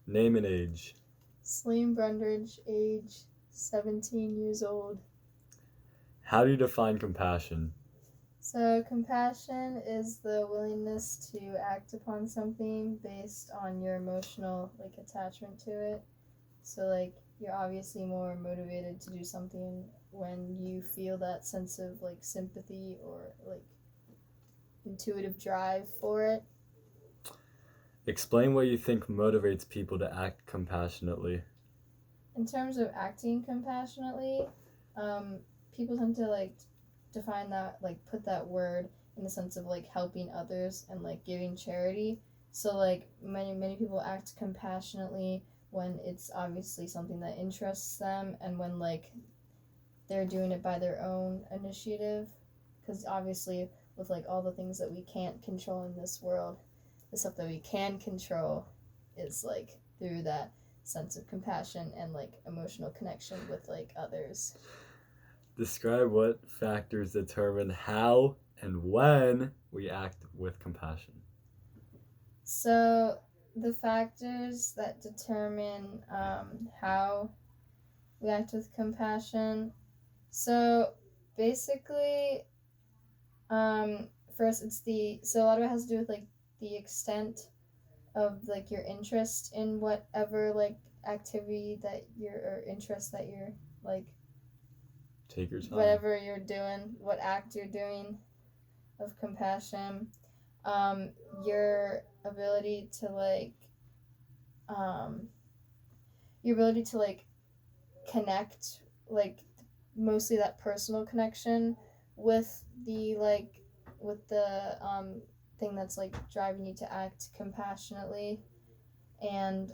Name and age. Celine Brundridge, age 17 years old. How do you define compassion? So, compassion is the willingness to act upon something based on your emotional attachment to it. So, you're obviously more motivated to do something when you feel that sense of sympathy or intuitive drive for it. Explain what you think motivates people to act compassionately. In terms of acting compassionately, um, people tend to define that, put that word in the sense of helping others and giving charity. So many people act compassionately when it's obviously something that interests them, and when they're doing it by their own initiative, because obviously with all the things that we can't control in this world, the stuff that we can control is through that sense of compassion and emotional connection with others. Describe what factors determine how and when we act with compassion. So the factors that determine how we act with compassion. So basically, first it's so a lot of it has to do with the extent of your interest in whatever activity that you're or interest that you're like Take your time. whatever you're doing, what act you're doing of compassion. Your ability to um, your ability to connect, mostly that personal connection with the thing that's driving you to act compassionately, and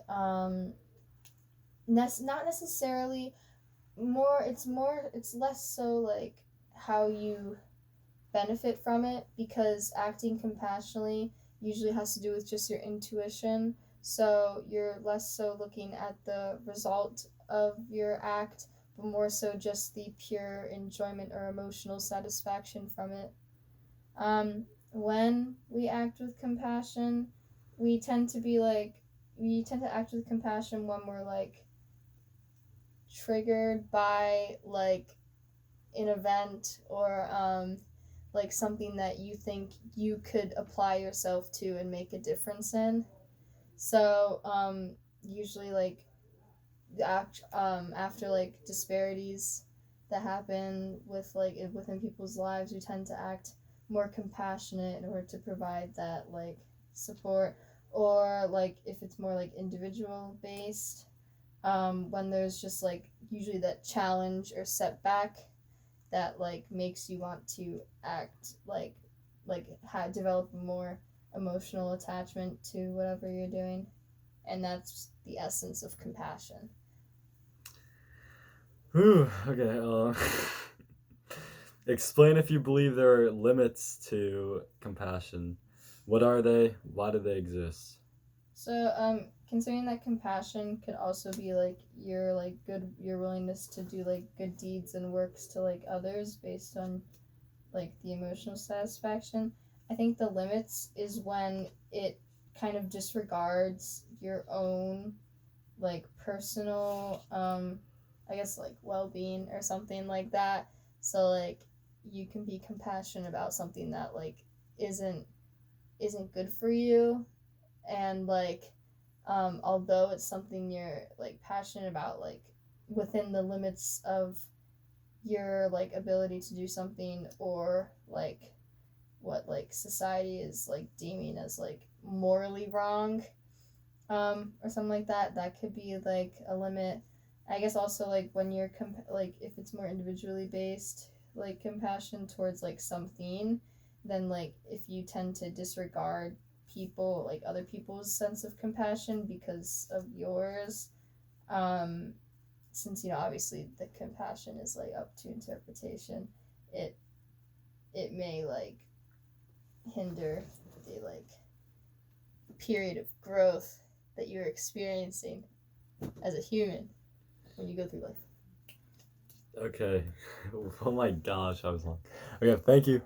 not necessarily it's less so how you benefit from it, because acting compassionately usually has to do with just your intuition. So you're less so looking at the result of your act, but more so just the pure enjoyment or emotional satisfaction from it. When we act with compassion, we tend to be we tend to act with compassion when we're triggered by an event or something that you think you could apply yourself to and make a difference in. So usually after disparities that happen with within people's lives, we tend to act more compassionate in order to provide that support. Or if it's more individual based, when there's just usually that challenge or setback that makes you want to act develop a more emotional attachment to whatever you're doing, and that's the essence of compassion. Whew, okay. Explain if you believe there are limits to compassion. What are they? Why do they exist? So considering that compassion could also be your willingness to do good deeds and works to others based on the emotional satisfaction. I think the limits is when it kind of disregards your own personal I guess well-being or something like that. So you can be compassionate about something that isn't isn't good for you, and although it's something you're passionate about, within the limits of your ability to do something, or what society is deeming as morally wrong, or something like that. That could be a limit. I guess also when you're if it's more individually based compassion towards something, then if you tend to disregard people other people's sense of compassion because of yours, um since obviously the compassion is up to interpretation, it may hinder the period of growth that you're experiencing as a human when you go through life. Okay. Oh my gosh, I was long. Okay, thank you.